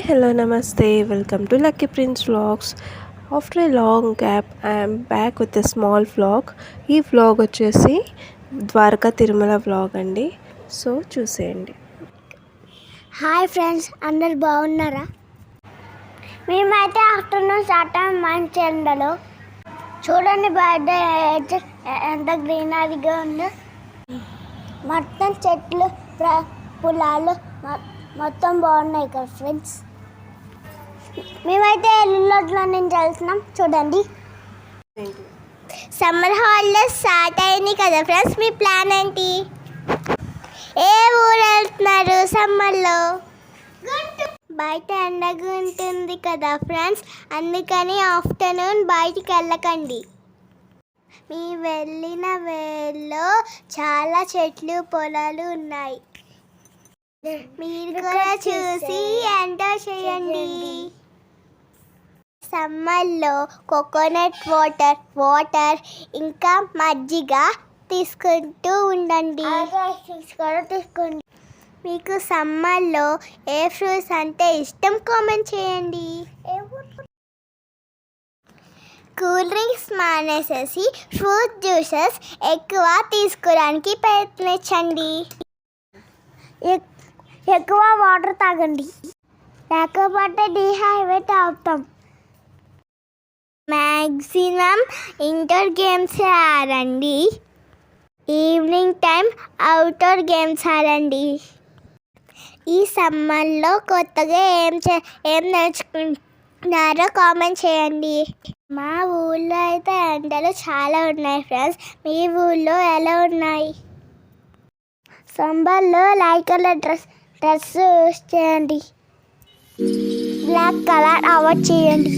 Hi hello నమస్తే welcome to lucky prince vlogs. After a long gap I'm back with a small vlog. ఈ vlog వచ్చేసి Dwaraka Tirumala vlog అండి. So చూసేయండి. Hi friends, అందరు బాగున్నారా? మేమైతే ఆఫ్టర్నూన్ స్టార్ట్ మంచి ఎండలో చూడండి బయట ఎంత గ్రీనరీగా ఉందో. మొత్తం చెట్లు పొలాలు మొత్తం బాగున్నాయి కదా ఫ్రెండ్స్. మేమైతే ఎల్లులో నుంచి వెళ్తున్నాం. చూడండి, సమ్మర్ హాలిడేస్ స్టార్ట్ అయినాయి కదా ఫ్రెండ్స్. మీ ప్లాన్ ఏంటి? ఏ ఊరు వెళ్తున్నారు సమ్మర్లో? బయట ఎండగా ఉంటుంది కదా ఫ్రెండ్స్, అందుకని ఆఫ్టర్నూన్ బయటికి వెళ్ళకండి. మీ వెళ్ళిన వేలో చాలా చెట్లు పొలాలు ఉన్నాయి, మీరు కూడా చూసి ఎంజాయ్ చేయండి. సమ్మర్లో కోకోనట్ వాటర్ ఇంకా మజ్జిగ తీసుకుంటూ ఉండండి. తీసుకోండి. మీకు సమ్మర్లో ఏ ఫ్రూట్స్ అంటే ఇష్టం కామెంట్ చేయండి. కూల్ డ్రింక్స్ మానేసేసి ఫ్రూట్ జ్యూసెస్ ఎక్కువ తీసుకోవడానికి ప్రయత్నించండి. ఎక్కువ వాటర్ తాగండి, లేకపోతే డిహైడ్రేట్ అవుతాం. మ్యాక్సిమం ఇండోర్ గేమ్స్ ఆడండి, ఈవినింగ్ టైం అవుట్డోర్ గేమ్స్ ఆడండి. ఈ సమ్మర్లో కొత్తగా ఏం నేర్చుకుంటున్నారో కామెంట్ చేయండి. మా ఊళ్ళో అయితే ఎండలు చాలా ఉన్నాయి ఫ్రెండ్స్. మీ ఊళ్ళో ఎలా ఉన్నాయి? సమ్మర్లో లైట్ కలర్ డ్రెస్ యూస్ చేయండి, బ్లాక్ కలర్ అవాయిడ్ చేయండి.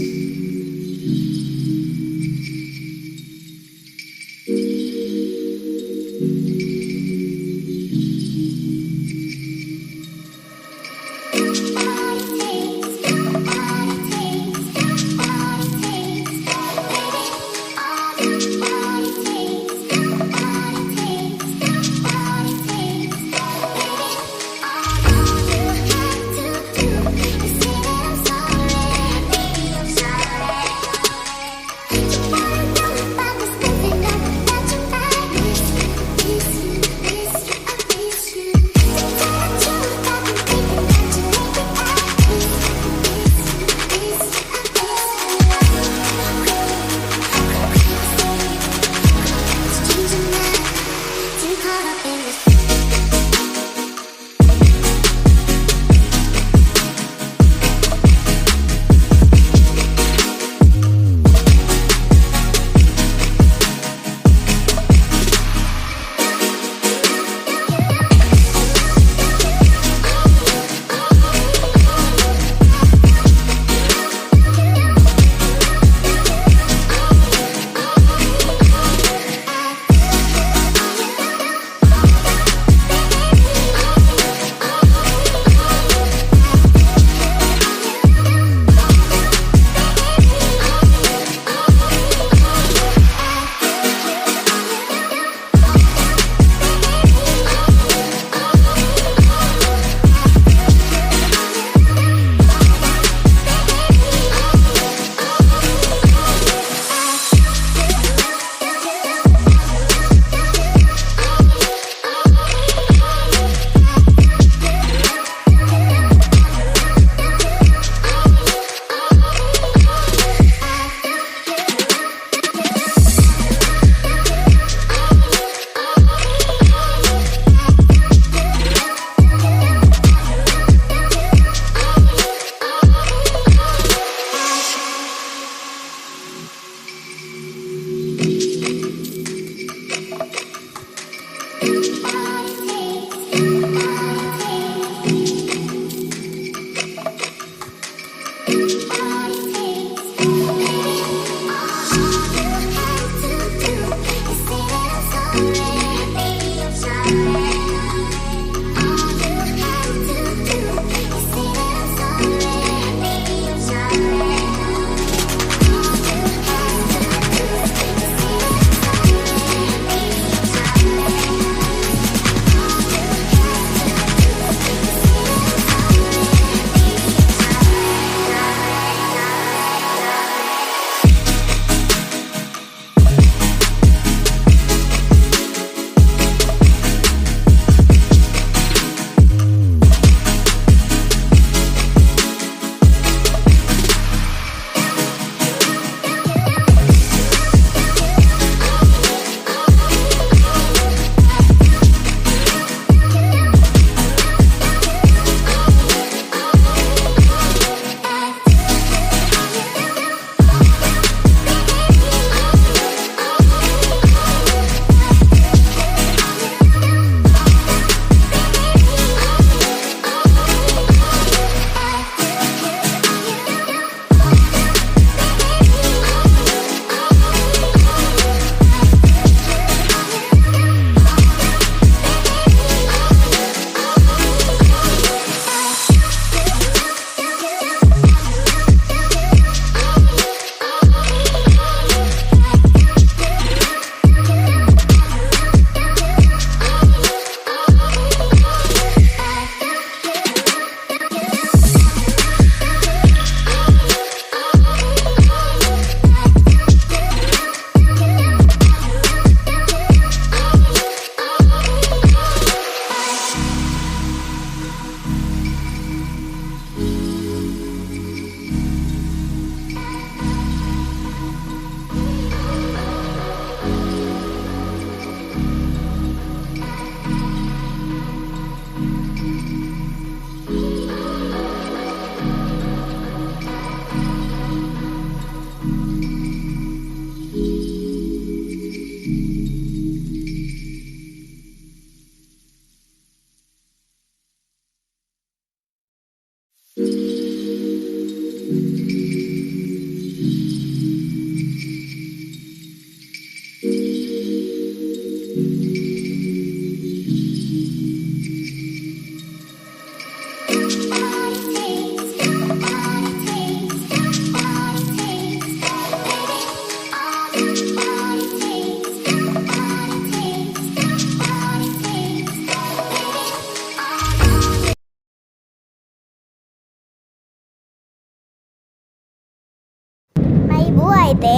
అయితే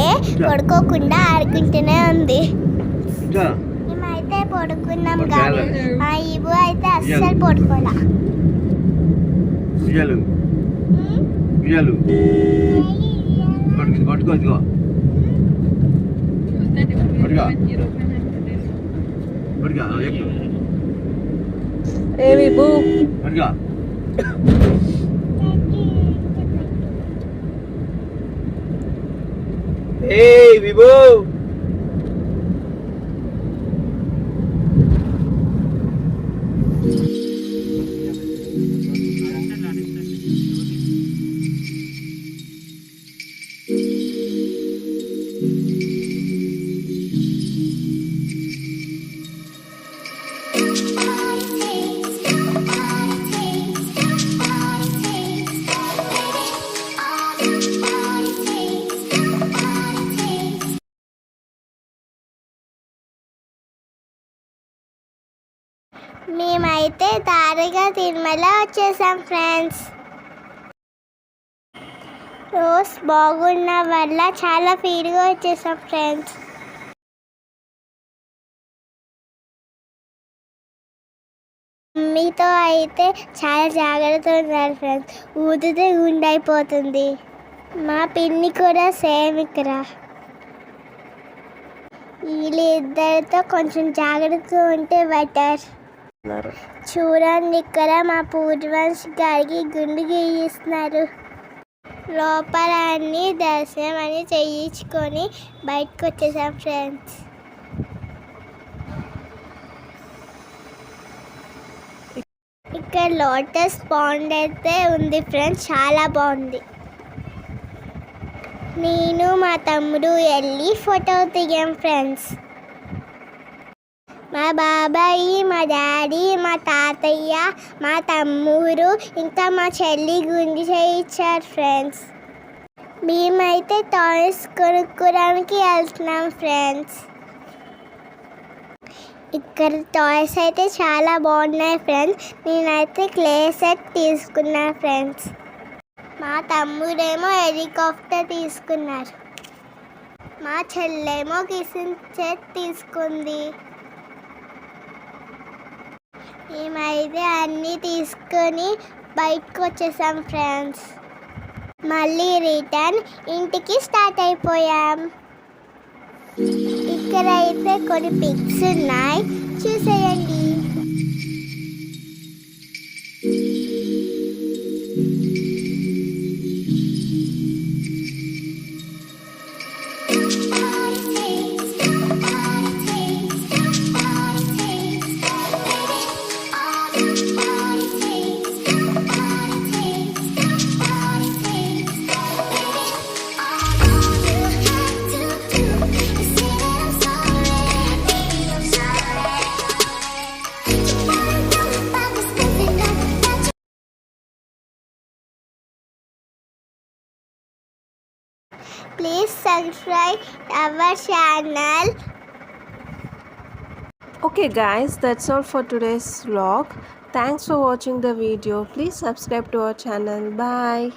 పడుకోకుండా ఆడుకుంటూనే ఉంది. మేమైతే పడుకున్నాం కానీ ఆ ఇబు అయితే అస్సలు పడుకోలే. ఏమి బూ విభూ మేమైతే తారగా తిరుమల వచ్చేసాం ఫ్రెండ్స్. రోజ్ బాగున్న వల్ల చాలా ఫీడ్గా వచ్చేసాం ఫ్రెండ్స్. మమ్మీతో అయితే చాలా జాగ్రత్తగా ఉన్నారు ఫ్రెండ్స్. ఊదితే గుండె అయిపోతుంది. మా పిన్ని కూడా సేమ్ ఇక్కడ. వీళ్ళిద్దరితో కొంచెం జాగ్రత్తగా ఉంటే బెటర్. చూడండి ఇక్కడ మా పూర్వంశ్ గారికి గుండు గీయిస్తున్నారు. లోపల అన్ని దర్శనం అని చేయించుకొని బయటకు వచ్చేసాం ఫ్రెండ్స్. ఇక్కడ లోటస్ పాండ్ అయితే ఉంది ఫ్రెండ్స్, చాలా బాగుంది. నేను మా తమ్ముడు వెళ్ళి ఫోటో దిగాం ఫ్రెండ్స్. మా బాబాయి, మా డాడీ, మా తాతయ్య, మా తమ్ముడు ఇంకా మా చెల్లి గుండి చేయించారు ఫ్రెండ్స్. మేమైతే టాయ్స్ కొనుక్కోడానికి వెళ్తున్నాం ఫ్రెండ్స్. ఇక్కడ టాయ్స్ అయితే చాలా బాగున్నాయి ఫ్రెండ్స్. నేనైతే క్లే సెట్ తీసుకున్నా ఫ్రెండ్స్. మా తమ్ముడేమో హెలికాప్టర్ తీసుకున్నారు. మా చెల్లేమో కిచెన్ సెట్ తీసుకుంది. మేమైతే అన్నీ తీసుకొని బయటకు వచ్చేసాం ఫ్రెండ్స్. మళ్ళీ రిటర్న్ ఇంటికి స్టార్ట్ అయిపోయాం. ఇక్కడ అయితే కొన్ని పిక్స్ ఉన్నాయి, చూసేయండి. Please subscribe our channel. Okay guys, that's all for today's vlog. Thanks for watching the video. Please subscribe to our channel. Bye.